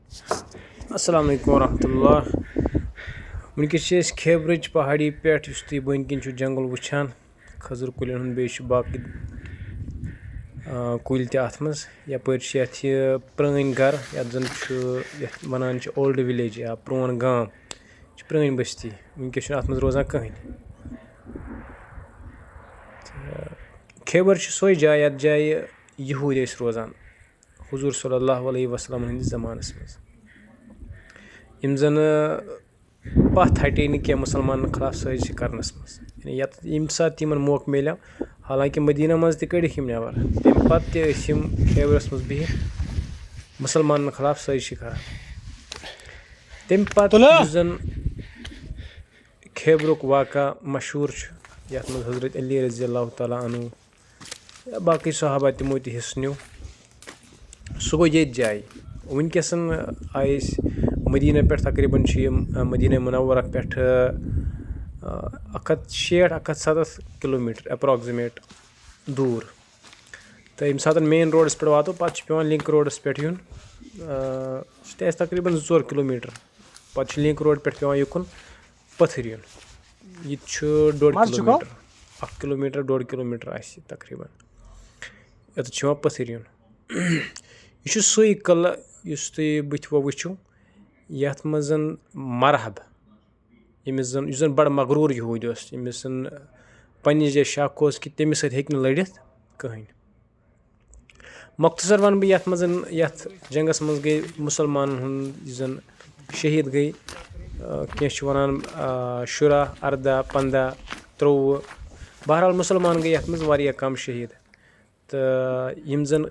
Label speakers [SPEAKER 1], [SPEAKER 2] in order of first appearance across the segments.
[SPEAKER 1] السلام علیکم ورحمۃ اللہ. وٕنکٮ۪س چھِ أسۍ خیبرٕچ پہاڑی پٮ۪ٹھ یُس تُہۍ بٔنۍ کِنۍ چھُ جنگل وٕچھان کھٔزٕر کُلٮ۪ن ہُنٛد بیٚیہِ چھُ باقٕے کُلۍ تہِ اَتھ منٛز. یَپٲرۍ چھِ یَتھ یہِ پرٛٲنۍ گرٕ یَتھ زَن چھُ یَتھ وَنان چھِ اولڈ وِلیج یا پرٛون گام یہِ چھِ پرٛٲنۍ بٔستی. وٕنکٮ۪س چھُنہٕ اَتھ منٛز روزان کٕہٕنۍ. خیبر چھِ سۄے جاے یَتھ جایہِ یہوٗدۍ ٲسۍ روزان حضوٗر صلی اللہُ علیہ وسلم ہٕنٛدِس زمانَس منٛز. یِم زَن پَتھ ہٹے نہٕ کینٛہہ مُسلمانَن خٕلاف سٲزِش کَرنَس منٛز. ییٚمہِ ساتہٕ تہِ یِمَن موقعہٕ میلیو حالانکہِ مدیٖنہ منٛز تہِ کٔڑِکھ یِم نٮ۪بر تَمہِ پَتہٕ تہِ ٲسۍ یِم خیبرَس منٛز بِہِتھ مُسلمانَن خٕلاف سٲزِش کَران. تَمہِ پَتہٕ یُس زَن خیبرُک واقعہ مشہوٗر چھُ یَتھ منٛز حضرت علی رضی اللہ تعالیٰ عنہُ یا باقٕے صحابہ تِمو تہِ حِصہٕ نیوٗ سُہ گوٚو ییٚتہِ جایہِ. وٕنکٮ۪س آیہِ أسۍ مدیٖنہ پٮ۪ٹھ تقریٖباً چھِ یِم مدیٖنہ منورہ پٮ۪ٹھٕ 160 170 کِلوٗمیٖٹر اٮ۪پراکزِمیٹ دوٗر. تہٕ ییٚمہِ ساتہٕ مین روڈَس پٮ۪ٹھ واتو پَتہٕ چھُ پیٚوان لِنک روڈَس پٮ۪ٹھ یُن. سُہ تہِ آسہِ تقریٖباً 2-4 کِلوٗمیٖٹر. پَتہٕ چھُ لِنک روڈ پٮ۪ٹھ پیٚوان یُکُن پٔتھٕر یُن. یہِ تہِ چھُ 1.5 کِلوٗمیٖٹر 1 کِلوٗمیٖٹر 1.5 کِلوٗمیٖٹر آسہِ یہِ تقریٖباً. یوٚتَتھ چھُ یِوان پٔتھٕر یُن. یہِ چھُ سُے قٕلہٕ یُس تُہۍ بٕتھِ وٕچھِو یَتھ منٛز مرحب یُس زَن بَڑٕ مغروٗر یہوٗدۍ اوس ییٚمِس پنٛنہِ جایہِ شک اوس کہِ تٔمِس سۭتۍ ہیٚکہِ نہٕ لٔڑِتھ کٕہٕنۍ. مۄختصر وَنہٕ بہٕ یَتھ منٛز یَتھ جنٛگَس منٛز گٔے مُسلمانَن ہُنٛد یُس زَن شہیٖد گٔے کینٛہہ چھِ وَنان 10 14 15 23 بہرحال مُسلمان گٔے یَتھ منٛز واریاہ کَم شہیٖد. تہٕ یِم زَن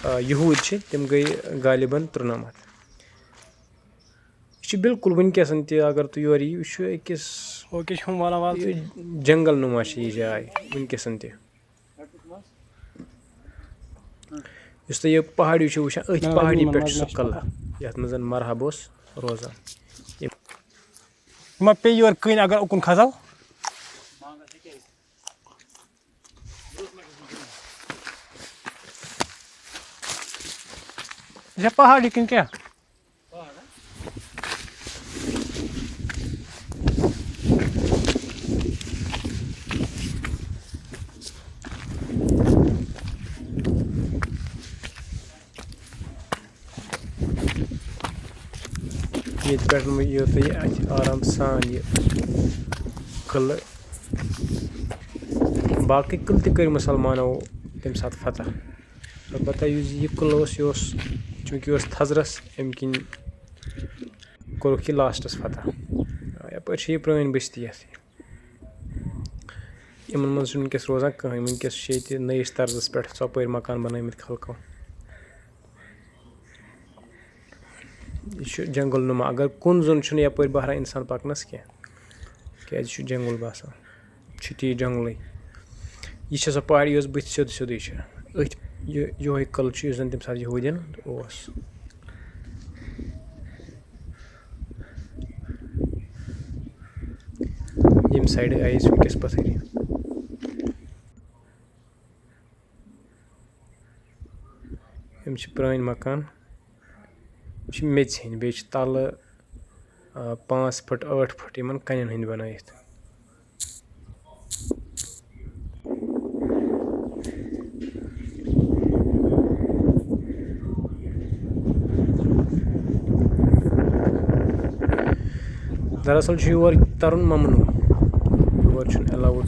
[SPEAKER 1] یہوٗدۍ چھِ تِم گٔے غالباً 93. یہِ چھُ بالکُل وٕنکٮ۪س تہِ اگر تُہۍ یور یِیِو یہِ چھُ أکِس جنٛگل نُما چھِ یہِ جاے وٕنکٮ۪س تہِ. یُس تُہۍ یہِ پہاڑی چھِو وٕچھان أتھۍ پہاڑی پٮ۪ٹھ چھُ سُہ قٕلہٕ یَتھ منٛز مرحب اوس روزان.
[SPEAKER 2] پہاڑی کِنۍ کیٛاہ
[SPEAKER 1] ییٚتہِ پٮ۪ٹھ یِیو تُہۍ اَتھِ آرام سان یہِ قٕلہٕ. باقٕے قٕلہٕ تہِ کٔرۍ مُسلمانو تَمہِ ساتہٕ فتح. البتہ یُس یہِ قٕلہٕ اوس یہِ اوس چوٗنٛکہِ یہِ اوس تھزرَس اَمہِ کِنۍ کوٚرُکھ یہِ لاسٹَس فتح. یَپٲرۍ چھِ یہِ پرٛٲنۍ بٔستی یَتھ یِمَن منٛز چھُنہٕ وٕنکٮ۪س روزان کٕہٕنۍ. وٕنکٮ۪س چھِ ییٚتہِ نٔیِس طرزَس پٮ۪ٹھ ژۄپٲرۍ مکان بَنٲومٕتۍ خلقو. یہِ چھُ جنٛگل نُما اگر کُن زوٚن چھُنہٕ یَپٲرۍ بہران اِنسان پَکنَس کینٛہہ کیٛازِ یہِ چھُ جنٛگُل باسان چھُ تی جنٛگلٕے. یہِ چھےٚ سۄ پہاڑی یۄس بٕتھِ سیوٚد سیوٚدُے چھِ أتھۍ یِہوٚے قٕلہٕ چھُ یُس زَن تَمہِ ساتہٕ یہوٗدٮ۪ن اوس. ییٚمہِ سایڈٕ آیہِ أسۍ وٕنکٮ۪س پٔتھٕر. یِم چھِ پرٛٲنۍ مکان یِم چھِ میٚژِ ہِنٛدۍ بیٚیہِ چھِ تَلہٕ 5 پھٕٹ 8 پھٕٹ یِمَن کَنٮ۪ن ہٕنٛدۍ بَنٲیِتھ. دراصل چھُ یور تَرُن ممنوٗع یور چھُنہٕ اٮ۪لاوُڈ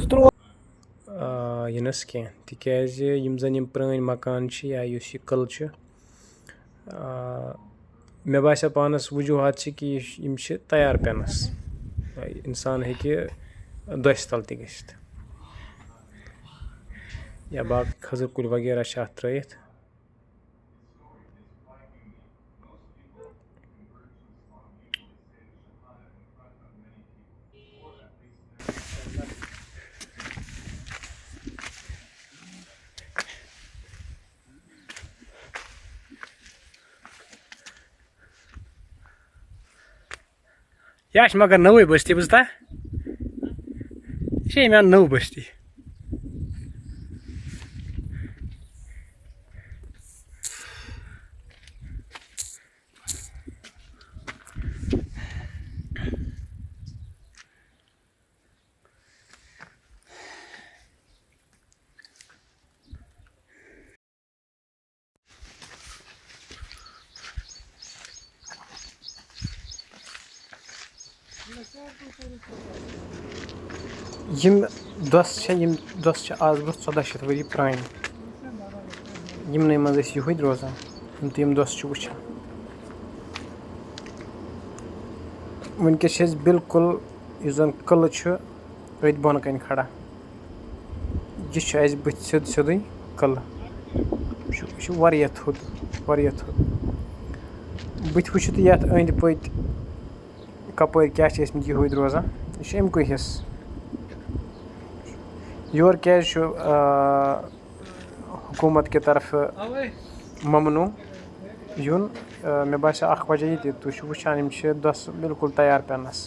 [SPEAKER 1] یِنَس کینٛہہ تِکیٛازِ یِم زَن یِم پرٛٲنۍ مکان چھِ یا یُس یہِ قٕلہٕ چھُ مےٚ باسیو پانَس وجوٗہات چھِ کہِ یِم چھِ تیار پٮ۪نَس. اِنسان ہیٚکہِ دۄسہِ تَل تہِ گٔژھِتھ یا باقٕے کھٔزٕر کُلۍ وغیرہ چھِ اَتھ ترٛٲیِتھ. یہِ چھِ مگر نٔوٕے بٔستی بوٗزتھا یہِ چھِ أمۍ اَنٛد نٔو بٔستی. یم دۄس چھِ آز برونٛہہ 1400 ؤری پرٛانہِ یِمنٕے منٛز ٲسۍ یہوٗدۍ روزان تہٕ یِم دۄس چھِ وٕچھان. وٕنکٮ۪س چھِ أسۍ بالکل یُس زَن قٕلہٕ چھُ أتھۍ بۄنہٕ کَنۍ کھڑا. یہِ چھُ اَسہِ بٕتھِ سیوٚدُے قٕلہٕ. یہِ چھُ واریاہ تھوٚد واریاہ تھوٚد. بٕتھِ وٕچھِو تُہۍ یَتھ أنٛدۍ پٔتۍ کَپٲرۍ کیٛاہ چھِ ٲسۍمٕتۍ یہوٗدۍ روزان. یہِ چھُ اَمکُے حِصہٕ. یورٕ کیٛازِ چھُ حکوٗمت کہِ طرفہٕ ممنوٗع یُن؟ مےٚ باسیو اَکھ وجہ یہِ تہِ تُہۍ چھِو وٕچھان یِم چھِ دۄسہٕ بالکل تیار پٮ۪نَس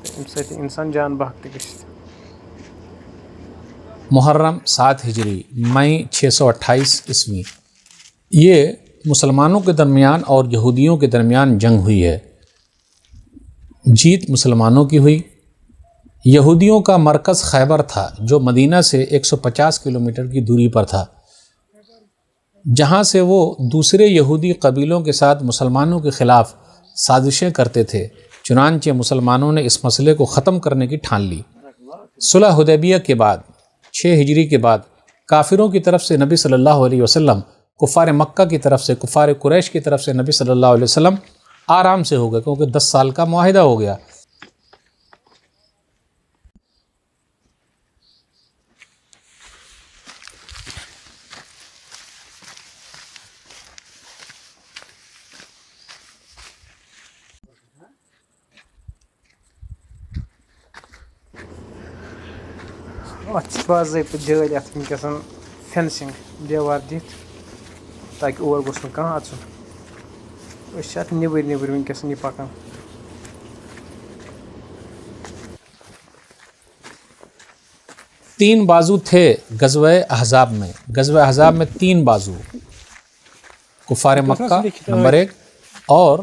[SPEAKER 1] تہٕ اَمہِ سۭتۍ اِنسان جان بحق تہِ گٔژھِتھ.
[SPEAKER 2] محرم 7 ہجری مئی 628 عیسوی یہ مسلمانوں کے درمیان اور یہودیوں کے درمیان جنگ ہوئی ہے. جیت مسلمانوں کی ہوئی. یہودیوں کا مرکز خیبر تھا جو مدینہ سے 150 کلومیٹر کی دوری پر تھا، جہاں سے وہ دوسرے یہودی قبیلوں کے ساتھ مسلمانوں کے خلاف سازشیں کرتے تھے. چنانچہ مسلمانوں نے اس مسئلے کو ختم کرنے کی ٹھان لی. صلح حدیبیہ کے بعد 6 ہجری کے بعد کافروں کی طرف سے نبی صلی اللہ علیہ وسلم، کفار مکہ کی طرف سے، کفار قریش کی طرف سے نبی صلی اللہ علیہ وسلم آرام سے ہو گئے، کیونکہ 10 سال کا معاہدہ ہو گیا.
[SPEAKER 1] اَتھ چھِ باضٲبطہٕ جٲلۍ اَتھ وٕنکٮ۪س فٮ۪نسِنٛگ دیوار دِتھ تاکہِ اور گوٚژھ نہٕ کانٛہہ اَژُن. أسۍ چھِ اَتھ نیٚبٕرۍ وٕنکٮ۪س یہِ پَکان.
[SPEAKER 2] تین بازو تھے غزوہ احزاب میں. غزوہ احزاب میں 3 بازو، کفار مکہ نمبر 1 اور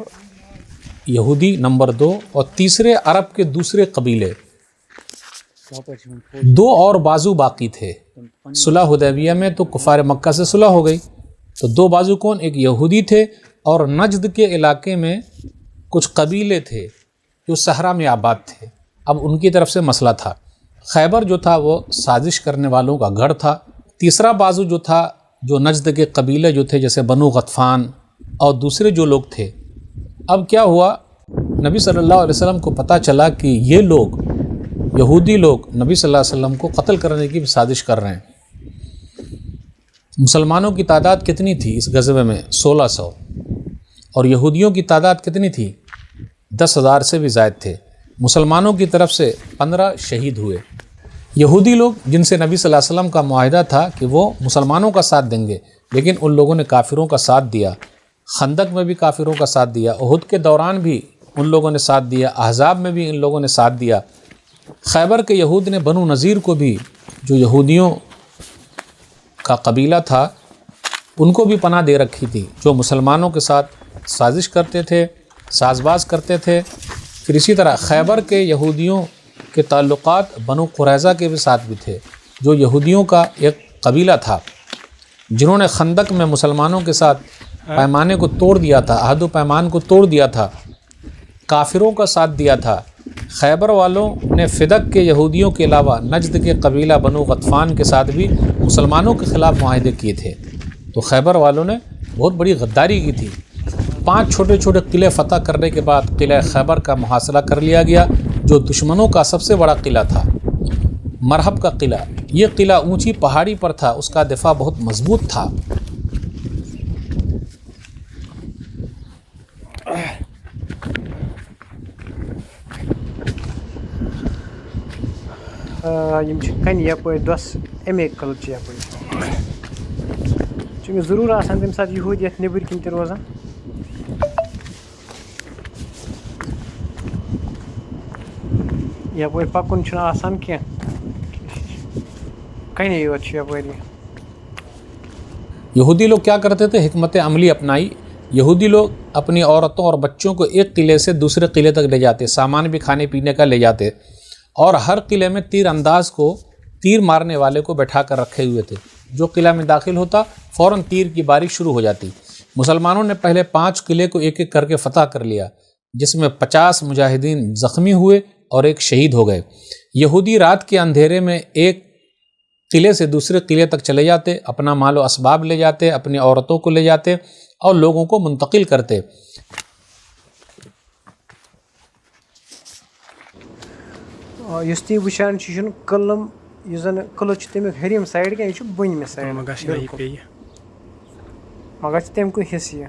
[SPEAKER 2] یہودی نمبر 2 اور تیسرے عرب کے دوسرے قبیلے. 2 اور بازو باقی تھے. صلح حدیبیہ میں تو کفار مکہ سے صلح ہو گئی، تو 2 بازو کون؟ ایک یہودی تھے اور نجد کے علاقے میں کچھ قبیلے تھے جو صحرا میں آباد تھے. اب ان کی طرف سے مسئلہ تھا. خیبر جو تھا وہ سازش کرنے والوں کا گڑھ تھا. تیسرا بازو جو تھا، جو نجد کے قبیلے جو تھے جیسے بنو غطفان اور دوسرے جو لوگ تھے. اب کیا ہوا، نبی صلی اللہ علیہ وسلم کو پتہ چلا کہ یہ لوگ یہودی لوگ نبی صلی اللہ علیہ وسلم کو قتل کرنے کی سازش کر رہے ہیں. مسلمانوں کی تعداد کتنی تھی اس غزوے میں؟ 1600. اور یہودیوں کی تعداد کتنی تھی؟ 10,000 سے بھی زائد تھے. مسلمانوں کی طرف سے 15 شہید ہوئے. یہودی لوگ جن سے نبی صلی اللہ علیہ وسلم کا معاہدہ تھا کہ وہ مسلمانوں کا ساتھ دیں گے، لیکن ان لوگوں نے کافروں کا ساتھ دیا. خندق میں بھی کافروں کا ساتھ دیا، احد کے دوران بھی ان لوگوں نے ساتھ دیا، احزاب میں بھی ان لوگوں نے ساتھ دیا. خیبر کے یہود نے بنو نذیر کو بھی، جو یہودیوں کا قبیلہ تھا، ان کو بھی پناہ دے رکھی تھی، جو مسلمانوں کے ساتھ سازش کرتے تھے، ساز باز کرتے تھے. پھر اسی طرح خیبر کے یہودیوں کے تعلقات بنو قریظہ کے بھی ساتھ بھی تھے، جو یہودیوں کا ایک قبیلہ تھا، جنہوں نے خندق میں مسلمانوں کے ساتھ پیمانے کو توڑ دیا تھا، عہد و پیمان کو توڑ دیا تھا، کافروں کا ساتھ دیا تھا. خیبر والوں نے فدق کے یہودیوں کے علاوہ نجد کے قبیلہ بنو غطفان کے ساتھ بھی مسلمانوں کے خلاف معاہدے کیے تھے. تو خیبر والوں نے بہت بڑی غداری کی تھی. 5 چھوٹے چھوٹے قلعے فتح کرنے کے بعد قلعہ خیبر کا محاصرہ کر لیا گیا، جو دشمنوں کا سب سے بڑا قلعہ تھا. مرحب کا قلعہ، یہ قلعہ اونچی پہاڑی پر تھا، اس کا دفاع بہت مضبوط تھا.
[SPEAKER 1] یِم چھِ کَنہِ یَپٲرۍ دۄس اَمے قٕلہٕ چہِ یَپٲرۍ. چھُ مےٚ ضروٗر آسان تَمہِ ساتہٕ یہوٗدۍ یَتھ نیٚبٕرۍ کِنۍ تہِ روزان. یَپٲرۍ پَکُن چھُنہٕ آسان کینٛہہ، کَنے یوت چھُ یَپٲری.
[SPEAKER 2] یہودی لوگ کیا کرتے تھے؟ حکمت عملی اپنائی. یہودی لوگ اپنی عورتوں اور بچوں کو ایک قلعے سے دوسرے قلعے تک لے جاتے، سامان بھی کھانے پینے کا لے جاتے، اور ہر قلعے میں تیر انداز کو، تیر مارنے والے کو بیٹھا کر رکھے ہوئے تھے. جو قلعہ میں داخل ہوتا فوراً تیر کی بارش شروع ہو جاتی. مسلمانوں نے پہلے 5 قلعے کو ایک ایک کر کے فتح کر لیا. جس میں 50 مجاہدین زخمی ہوئے اور ایک شہید ہو گئے۔ یہودی رات کے اندھیرے میں ایک قلعے سے دوسرے قلعے تک چلے جاتے، اپنا مال و اسباب لے جاتے، اپنی عورتوں کو لے جاتے اور لوگوں کو منتقل کرتے۔
[SPEAKER 1] یُس تُہۍ وٕچھان چھِ یہِ چھُنہٕ قٕلم یُس زَن قٕلہٕ چھُ تَمیُک ہیٚرِم سایڈ کینٛہہ یہِ چھُ بٔنمہِ سایڈ مگر چھِ تَمہِ کُے حِصہٕ یہِ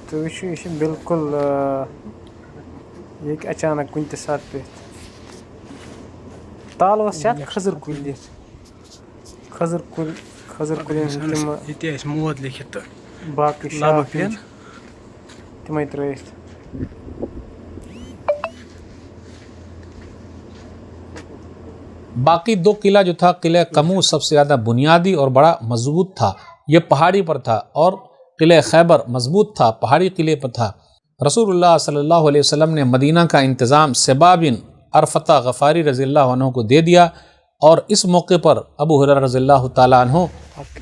[SPEAKER 1] تُہۍ وٕچھِو یہِ چھِ بِلکُل یہِ ہیٚکہِ اچانک کُنہِ تہِ ساتہٕ پیٚتھ۔ تالوَس چھِ اَتھ کھٔزٕر کُلۍ دِتھ، کھٔزٕر کُلٮ۪ن ہٕنٛدۍ تِم
[SPEAKER 3] ییٚتہِ آسہِ موت لیکھِتھ تہٕ
[SPEAKER 1] باقٕے شاخ تِمَے ترٛٲیِتھ۔
[SPEAKER 2] باقی 2 قلعہ جو تھا، قلعہ کمو سب سے زیادہ بنیادی اور بڑا مضبوط تھا، یہ پہاڑی پر تھا، اور قلعہ خیبر مضبوط تھا، پہاڑی قلعے پر تھا۔ رسول اللہ صلی اللہ علیہ وسلم نے مدینہ کا انتظام سبا بن ارفتہ غفاری رضی اللہ عنہ کو دے دیا، اور اس موقع پر ابو ہریرہ رضی اللہ تعالیٰ عنہ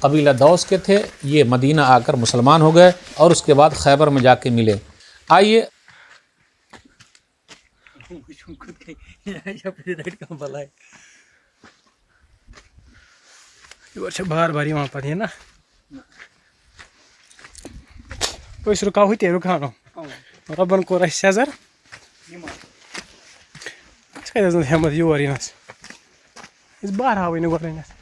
[SPEAKER 2] قبیلہ دوس کے تھے، یہ مدینہ آ کر مسلمان ہو گئے اور اس کے بعد خیبر میں جا کے ملے۔ آئیے
[SPEAKER 3] یور چھِ بار بار یِوان پَتہٕ یہِ نا أسۍ رُکاوہو تہِ رُکاونو رۄبَن کوٚر اَسہِ سٮ۪زر اَسہِ کَتہِ ٲس ہٮ۪مت یور یِنَس أسۍ بہراوٕے نہٕ گۄڈٕنٮ۪تھ۔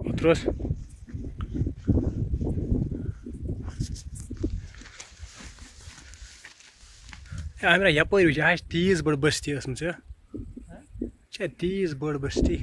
[SPEAKER 3] اوترٕ اوس عامرا یَپٲرۍ وٕچھ اَسہِ تیٖژ بٔڑ بٔستی ٲسمٕژ یہِ چھےٚ تیٖژ بٔڑ بٔستی۔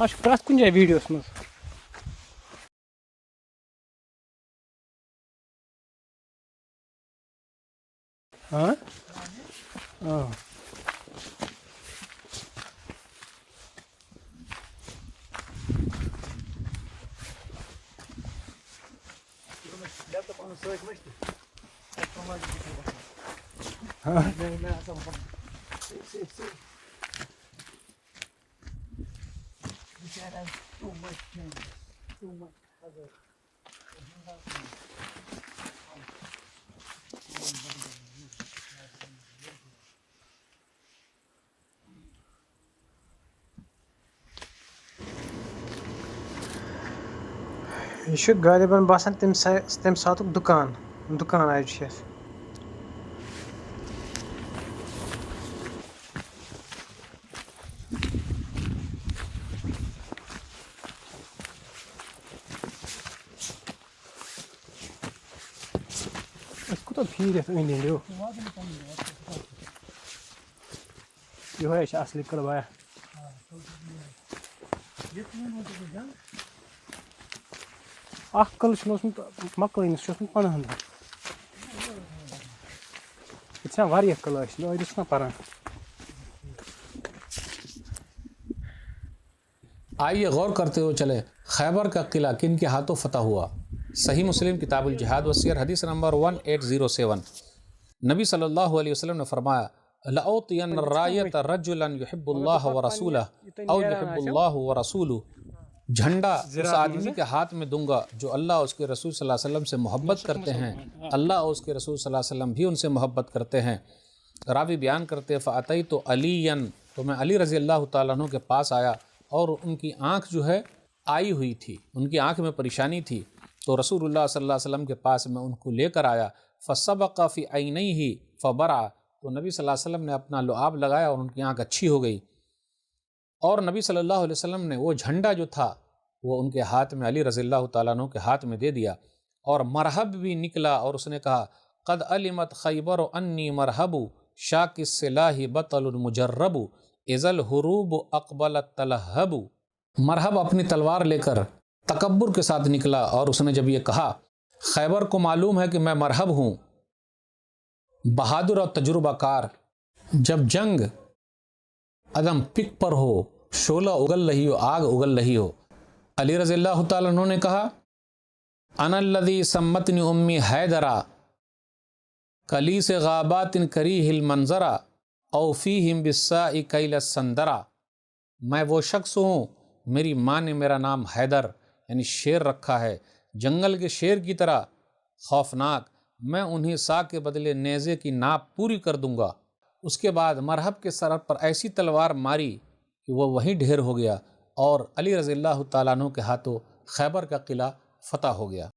[SPEAKER 3] آز چھُ پرٛٮ۪تھ کُنہِ جایہِ ویٖڈیوَس منٛز۔
[SPEAKER 1] یہِ چھُ غالباً باسان تَمہِ ساتُک دُکان آیہِ چھُ یَتھ۔
[SPEAKER 3] أسۍ کوٗتاہ پھیٖرِتھ أنٛدۍ أنٛدۍ ہیوٗ یِہوے چھِ اَصلی قٕلہٕ بایا۔ اَکھ قٕلہٕ چھُنہٕ اوسمُت مۄکلٲنی سُہ چھُ اوسمُت 15 دۄہ۔ ییٚتہِ چھِ واریاہ قٕلہٕ ٲسۍ ٲدۍ ٲسۍ نا پَران۔
[SPEAKER 2] آئیے غور کرتے ہوئے چلے خیبر کا قلعہ کن کے ہاتھوں فتح ہوا۔ صحیح مسلم کتاب الجہاد والسیر حدیث نمبر 1807، نبی صلی اللہ علیہ وسلم نے فرمایا لَأُعْطِيَنَّ الرَّایَةَ رَجُلًا يُحِبُّ اللَّهَ وَرَسُولَهُ أَوْ يُحِبُّ اللَّهُ وَرَسُولُهُ، جھنڈا اس آدمی کے ہاتھ میں دوں گا جو اللہ اور اس کے رسول صلی اللہ علیہ وسلم سے محبت کرتے ہیں، اللہ اور اس کے رسول صلی اللہ علیہ وسلم بھی ان سے محبت کرتے ہیں۔ راوی بیان کرتے فَأَتَيْتُ عَلِيًّا، تو میں علی رضی اللہ تعالیٰ عنہ کے پاس آیا اور ان کی آنکھ جو ہے آئی ہوئی تھی، ان کی آنکھ میں پریشانی تھی۔ تو رسول اللہ صلی اللہ علیہ وسلم کے پاس میں ان کو لے کر آیا، فسبق فی عینیہ فبرع، تو نبی صلی اللہ علیہ وسلم نے اپنا لعاب لگایا اور ان کی آنکھ اچھی ہو گئی، اور نبی صلی اللہ علیہ وسلم نے وہ جھنڈا جو تھا وہ ان کے ہاتھ میں، علی رضی اللہ تعالیٰ عنہ کے ہاتھ میں دے دیا، اور مرحب بھی نکلا، اور اس نے کہا قد علمت خیبر انی مرحب شاک السلاح بطل مجرب اذا الحروب اقبلت تلہب۔ مرحب اپنی تلوار لے کر تکبر کے ساتھ نکلا، اور اس نے جب یہ کہا خیبر کو معلوم ہے کہ میں مرحب ہوں، بہادر اور تجربہ کار، جب جنگ عدم پک پر ہو، شعلہ اگل رہی ہو، آگ اگل رہی ہو، علی رضی اللہ تعالیٰ عنہ نے کہا انا الذی سمتنی امی حیدرا کلیس غابات کریہ المنظرا او فیہم بالساء کیل السندرا، میں وہ شخص ہوں، میری ماں نے میرا نام حیدر یعنی شیر رکھا ہے، جنگل کے شیر کی طرح خوفناک، میں انہیں سا کے بدلے نیزے کی ناپ پوری کر دوں گا۔ اس کے بعد مرحب کے سر پر ایسی تلوار ماری کہ وہ وہیں ڈھیر ہو گیا، اور علی رضی اللہ تعالیٰ عنہ کے ہاتھوں خیبر کا قلعہ فتح ہو گیا۔